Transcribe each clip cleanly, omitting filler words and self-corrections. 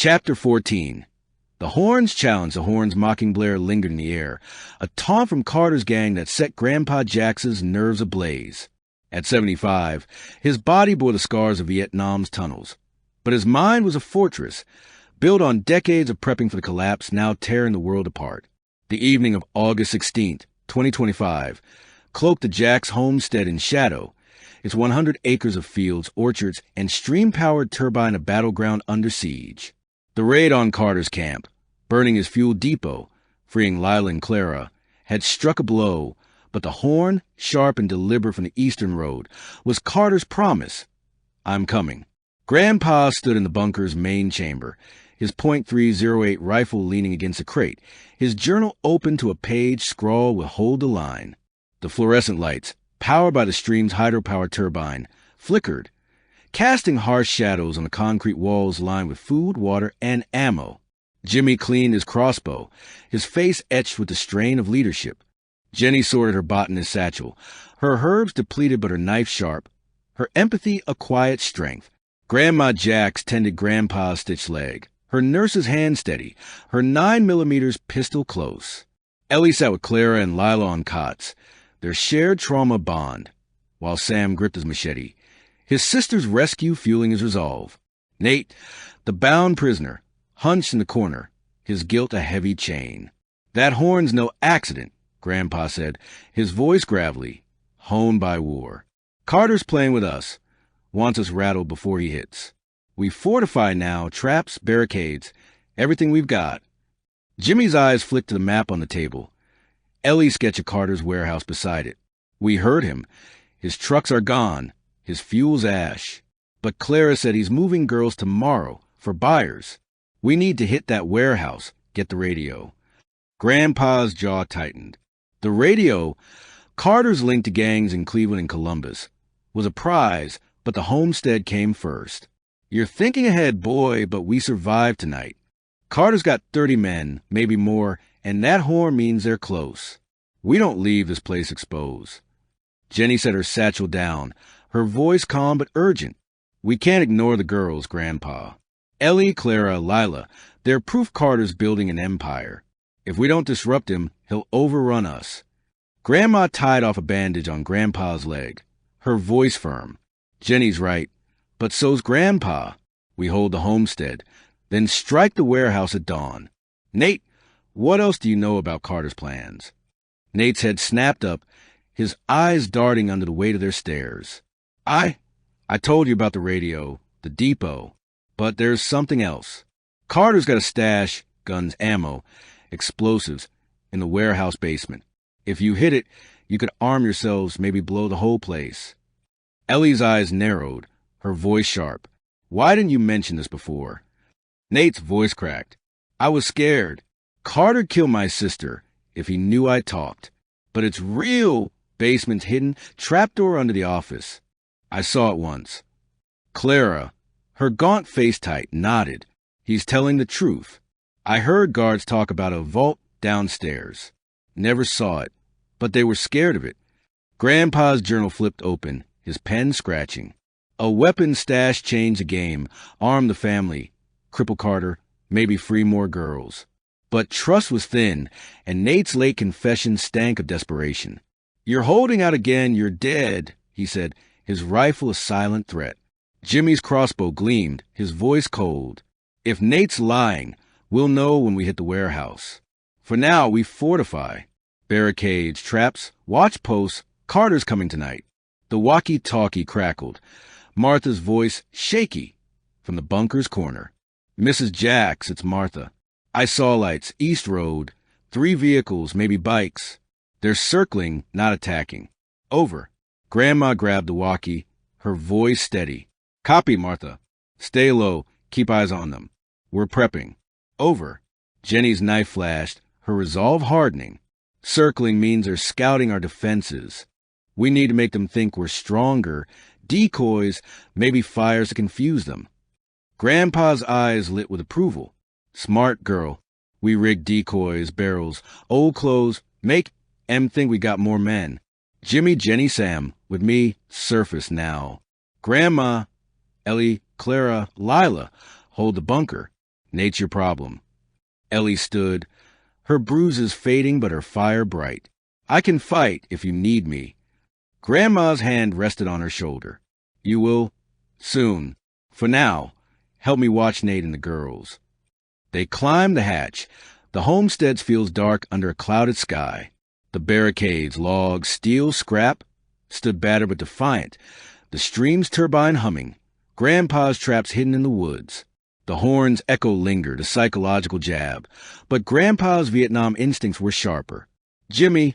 Chapter 14. The Horns challenge. The Horns' mocking blare lingered in the air, a taunt from Carter's gang that set Grandpa Jax's nerves ablaze. At 75, his body bore the scars of Vietnam's tunnels, but his mind was a fortress, built on decades of prepping for the collapse now tearing the world apart. The evening of August 16th, 2025, cloaked the Jax homestead in shadow, its 100 acres of fields, orchards, and stream-powered turbine a battleground under siege. The raid on Carter's camp, burning his fuel depot, freeing Lila and Clara, had struck a blow, but the horn, sharp and deliberate from the eastern road, was Carter's promise. I'm coming. Grandpa stood in the bunker's main chamber, his .308 rifle leaning against a crate, his journal open to a page scrawled with "Hold the line." The fluorescent lights, powered by the stream's hydropower turbine, flickered, casting harsh shadows on the concrete walls lined with food, water, and ammo. Jimmy cleaned his crossbow, his face etched with the strain of leadership. Jenny sorted her botanist satchel, her herbs depleted but her knife sharp, her empathy a quiet strength. Grandma Jax tended Grandpa's stitched leg, her nurse's hand steady, her 9mm pistol close. Ellie sat with Clara and Lila on cots, their shared trauma bond, while Sam gripped his machete, his sister's rescue fueling his resolve. Nate, the bound prisoner, hunched in the corner, his guilt a heavy chain. That horn's no accident, Grandpa said, his voice gravelly, honed by war. Carter's playing with us, wants us rattled before he hits. We fortify now, traps, barricades, everything we've got. Jimmy's eyes flicked to the map on the table. Ellie sketched Carter's warehouse beside it. We heard him. His trucks are gone. His fuel's ash. But Clara said he's moving girls tomorrow for buyers. We need to hit that warehouse, get the radio. Grandpa's jaw tightened. The radio, Carter's link to gangs in Cleveland and Columbus, was a prize, but the homestead came first. You're thinking ahead, boy, but we survived tonight. Carter's got 30 men, maybe more, and that horn means they're close. We don't leave this place exposed. Jenny set her satchel down, her voice calm but urgent. We can't ignore the girls, Grandpa. Ellie, Clara, Lila, they're proof Carter's building an empire. If we don't disrupt him, he'll overrun us. Grandma tied off a bandage on Grandpa's leg, her voice firm. Jenny's right, but so's Grandpa. We hold the homestead, then strike the warehouse at dawn. Nate, what else do you know about Carter's plans? Nate's head snapped up, his eyes darting under the weight of their stares. I told you about the radio, the depot, but there's something else. Carter's got a stash, guns, ammo, explosives, in the warehouse basement. If you hit it, you could arm yourselves, maybe blow the whole place. Ellie's eyes narrowed, her voice sharp. Why didn't you mention this before? Nate's voice cracked. I was scared. Carter'd kill my sister if he knew I talked. But it's real. Basement's hidden, trapdoor under the office. I saw it once. Clara, her gaunt face tight, nodded. He's telling the truth. I heard guards talk about a vault downstairs. Never saw it, but they were scared of it. Grandpa's journal flipped open, his pen scratching. A weapon stash changed the game, armed the family, cripple Carter, maybe free more girls. But trust was thin, and Nate's late confession stank of desperation. You're holding out again, you're dead, he said, his rifle a silent threat. Jimmy's crossbow gleamed, his voice cold. If Nate's lying, we'll know when we hit the warehouse. For now, we fortify. Barricades, traps, watch posts. Carter's coming tonight. The walkie-talkie crackled, Martha's voice shaky from the bunker's corner. Mrs. Jax, it's Martha. I saw lights, East Road, 3 vehicles, maybe bikes. They're circling, not attacking. Over. Grandma grabbed the walkie, her voice steady. Copy, Martha. Stay low, keep eyes on them. We're prepping. Over. Jenny's knife flashed, her resolve hardening. Circling means they're scouting our defenses. We need to make them think we're stronger. Decoys, maybe fires to confuse them. Grandpa's eyes lit with approval. Smart girl. We rigged decoys, barrels, old clothes, make em think we got more men. Jimmy, Jenny, Sam, with me, surface now. Grandma, Ellie, Clara, Lila, hold the bunker. Nate's your problem. Ellie stood, her bruises fading but her fire bright. I can fight if you need me. Grandma's hand rested on her shoulder. You will? Soon. For now, help me watch Nate and the girls. They climbed the hatch. The homestead feels dark under a clouded sky. The barricades, logs, steel, scrap, stood battered but defiant. The stream's turbine humming. Grandpa's traps hidden in the woods. The horn's echo lingered, a psychological jab. But Grandpa's Vietnam instincts were sharper. Jimmy,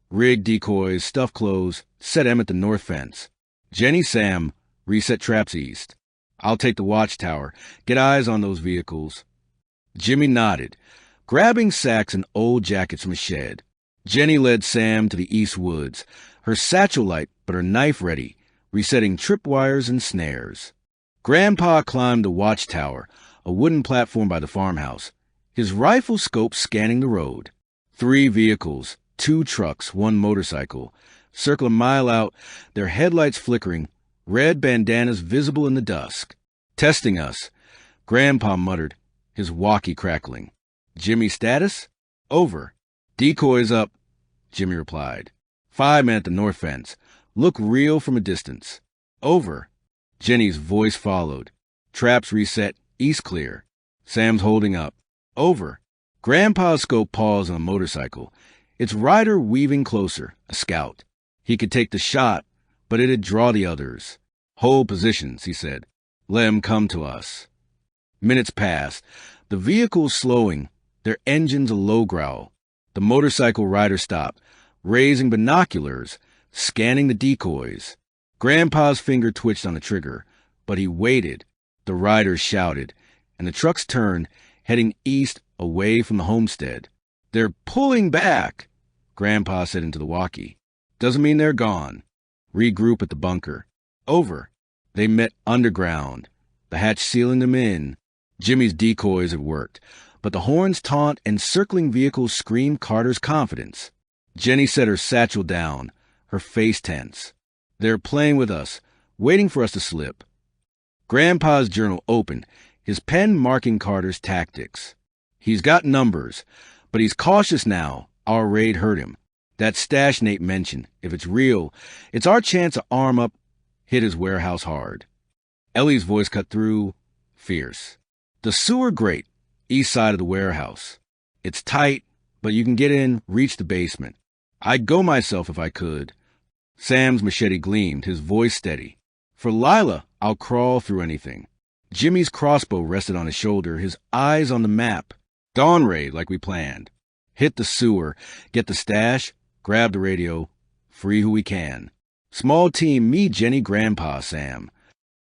rigged decoys, stuffed clothes, set Em at the north fence. Jenny, Sam, reset traps east. I'll take the watchtower. Get eyes on those vehicles. Jimmy nodded, grabbing sacks and old jackets from a shed. Jenny led Sam to the east woods, her satchel light but her knife ready, resetting tripwires and snares. Grandpa climbed the watchtower, a wooden platform by the farmhouse, his rifle scope scanning the road. 3 vehicles, 2 trucks, 1 motorcycle, circle a mile out, their headlights flickering, red bandanas visible in the dusk. Testing us, Grandpa muttered, his walkie crackling. Jimmy status? Over. Decoys up, Jimmy replied. 5 men at the north fence. Look real from a distance. Over. Jenny's voice followed. Traps reset, east clear. Sam's holding up. Over. Grandpa's scope paused on a motorcycle, its rider weaving closer, a scout. He could take the shot, but it'd draw the others. Hold positions, he said. Let 'em come to us. Minutes passed, the vehicles slowing, their engines a low growl. The motorcycle rider stopped, raising binoculars, scanning the decoys. Grandpa's finger twitched on the trigger, but he waited. The riders shouted, and the trucks turned, heading east away from the homestead. They're pulling back, Grandpa said into the walkie. Doesn't mean they're gone. Regroup at the bunker. Over. They met underground, the hatch sealing them in. Jimmy's decoys had worked, but the horn's taunt and circling vehicles screamed Carter's confidence. Jenny set her satchel down, her face tense. They're playing with us, waiting for us to slip. Grandpa's journal opened, his pen marking Carter's tactics. He's got numbers, but he's cautious now. Our raid hurt him. That stash Nate mentioned, if it's real, it's our chance to arm up, hit his warehouse hard. Ellie's voice cut through, fierce. The sewer grate, east side of the warehouse. It's tight, but you can get in, reach the basement. I'd go myself if I could. Sam's machete gleamed, his voice steady. For Lila, I'll crawl through anything. Jimmy's crossbow rested on his shoulder, his eyes on the map. Dawn raid like we planned. Hit the sewer, get the stash, grab the radio, free who we can. Small team, me, Jenny, Grandpa, Sam.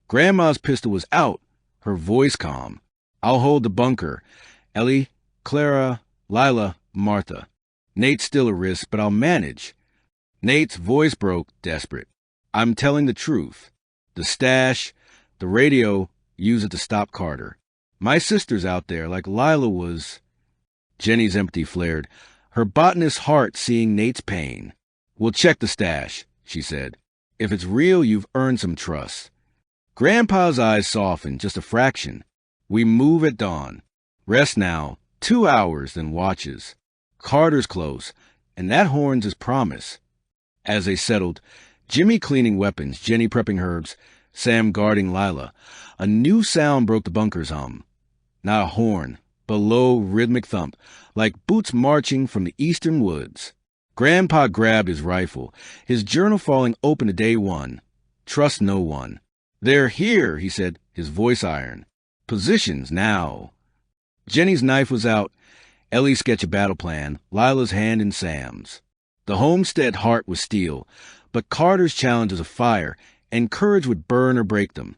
Grandma's pistol was out, her voice calm. I'll hold the bunker. Ellie, Clara, Lila, Martha. Nate's still a risk, but I'll manage. Nate's voice broke, desperate. I'm telling the truth. The stash, the radio, use it to stop Carter. My sister's out there, like Lila was. Jenny's empathy flared, her botanist's heart seeing Nate's pain. We'll check the stash, she said. If it's real, you've earned some trust. Grandpa's eyes softened, just a fraction. We move at dawn. Rest now, 2 hours, then watches. Carter's close, and that horn's his promise. As they settled, Jimmy cleaning weapons, Jenny prepping herbs, Sam guarding Lila, a new sound broke the bunker's hum. Not a horn, but low, rhythmic thump, like boots marching from the eastern woods. Grandpa grabbed his rifle, his journal falling open to day 1. Trust no one. They're here, he said, his voice iron. Positions now. Jenny's knife was out, Ellie's sketch a battle plan, Lila's hand in Sam's. The homestead heart was steel, but Carter's challenge was a fire, and courage would burn or break them.